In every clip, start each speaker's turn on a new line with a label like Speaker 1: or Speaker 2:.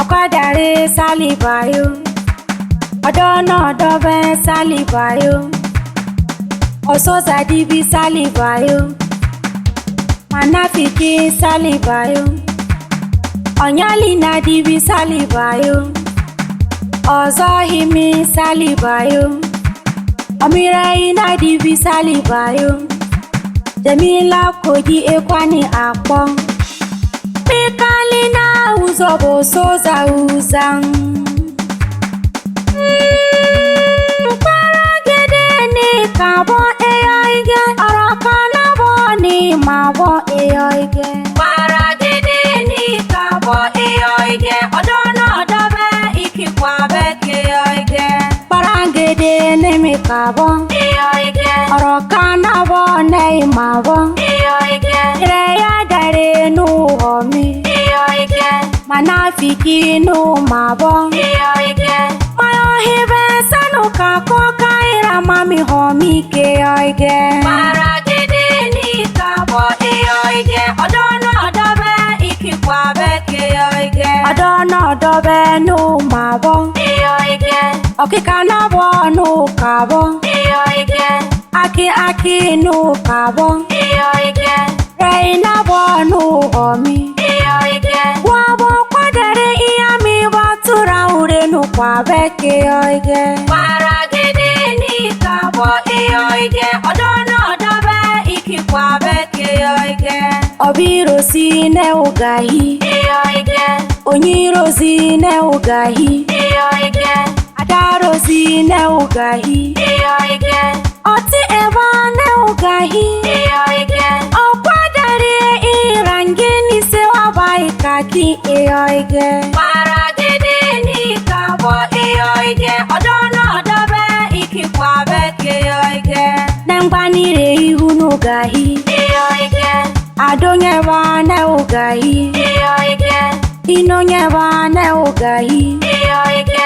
Speaker 1: Ọ̀kadàre sálíbáyò, ọ̀dọ́ náà dọ́bẹ̀ sálíbáyò, ọ̀sọ́sàdíbí sálíbáyò, manafiki sálíbáyò, ọ̀nyálínàdíbí sálíbáyò, ọ̀zọ́hìmí sálíbáyò, ọ̀mírẹ́yìnàdíbí sálíbáyò, Jamila kogi ekwani akpọ, Mikalina uzobo soza uzang. Paragede ni kabo eyoige, arakana bo ni mabo eyoige. Paragede ni kabo eyoige, odono dobe ikikwa beke eyoige. Paragede ni mi kabo eyoige, arakana bo ni mabo eyoige. Reya dare nu homi eyoige, manafiki nu mabo eyoige. Mayo hibe sanu kako kaira mami homi ke oige. Paragede ni kabo eyoige, odono dobe ikikwa beke oige. Odono dobe nu mabo eyoige, okika nabo nu kabo eyoige. Aki nu kabo eyoige, rei nabo nu homi eyoige. Wabo kwadere iyami batura ure nu kwa beke oige. Paragede ni kabo eyoige, odono dobe ikikwa beke oige. Obiro si ne ugahi eyoige, onyiro si ne ugahi eyoige. Adaro si ne ugahi eyoige, oti eba ne ugahi eyoige. Okwadere irangeni se wabai kaki eyoige. Paragede ni kabo eyoige, odono dobe ikikwa beke eyoige. Nengbanire ihu n'ugahi eyoige, adonyeba ne ugahi eyoige. Inonyeba ne ugahi eyoige,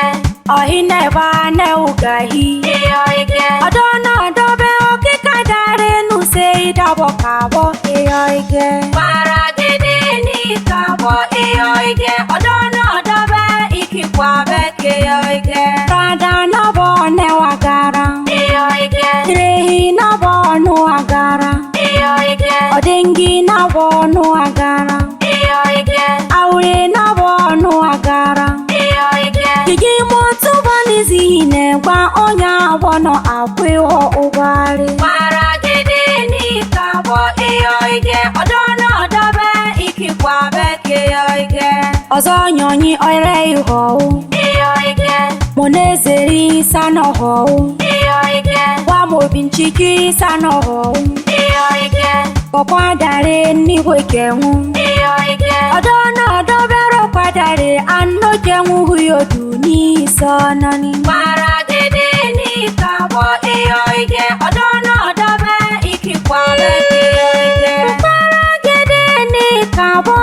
Speaker 1: ohineba ne ugahi eyoige. Odono dobe okikadare nuse idabo kabo eyoige. Paragede ni kabo eyoige, odono dobe ikikwa beke eyoige. Rada nabo ne wagara eyoige, Rehi nabo nu agara eyoige. Odengi nabo nu agara eyoige, Aure nabo nu agara eyoige. Gigi motu banizine gba onya abono akweho ugari. Paragede ni kabo eyoige, odono dobe ikikwa beke eyoige. Ozo nyonyi oire ihowu eyoige, monezeri sano howu eyoige. Wamobinchiki sano howu eyoige, kokwadare ni wekenwu eyoige. Odono dobero kwadare anno kenwu huyodu ni sonani. Paragede ni kabo eyoige, odono dobe ikikwa beke eyoige. Paragede ni kabo